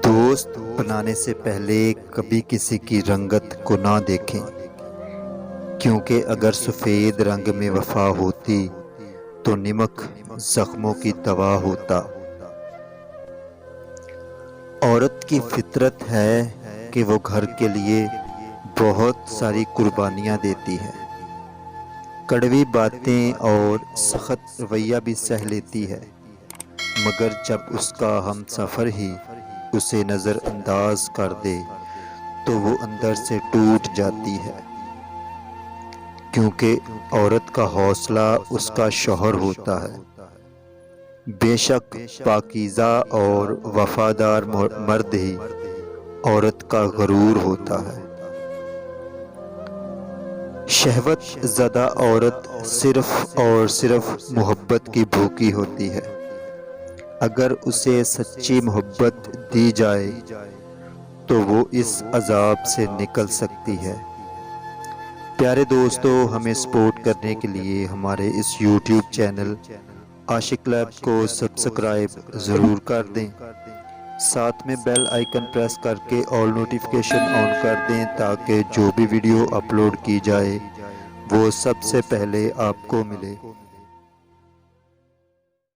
دوست بنانے سے پہلے کبھی کسی کی رنگت کو نہ دیکھیں، کیونکہ اگر سفید رنگ میں وفا ہوتی تو نمک زخموں کی دوا ہوتا۔ عورت کی فطرت ہے کہ وہ گھر کے لیے بہت ساری قربانیاں دیتی ہے، کڑوی باتیں اور سخت رویہ بھی سہ لیتی ہے، مگر جب اس کا ہم سفر ہی اسے نظر انداز کر دے تو وہ اندر سے ٹوٹ جاتی ہے، کیونکہ عورت کا حوصلہ اس کا شوہر ہوتا ہے۔ بے شک پاکیزہ اور وفادار مرد ہی عورت کا غرور ہوتا ہے۔ شہوت زدہ عورت صرف اور صرف محبت کی بھوکی ہوتی ہے۔ اگر اسے سچی محبت دی جائے تو وہ اس عذاب سے نکل سکتی ہے۔ پیارے دوستو، ہمیں سپورٹ کرنے کے لیے ہمارے اس یوٹیوب چینل عاشق لیب کو سبسکرائب ضرور کر دیں، ساتھ میں بیل آئیکن پریس کر کے آل نوٹیفیکیشن آن کر دیں تاکہ جو بھی ویڈیو اپلوڈ کی جائے وہ سب سے پہلے آپ کو ملے۔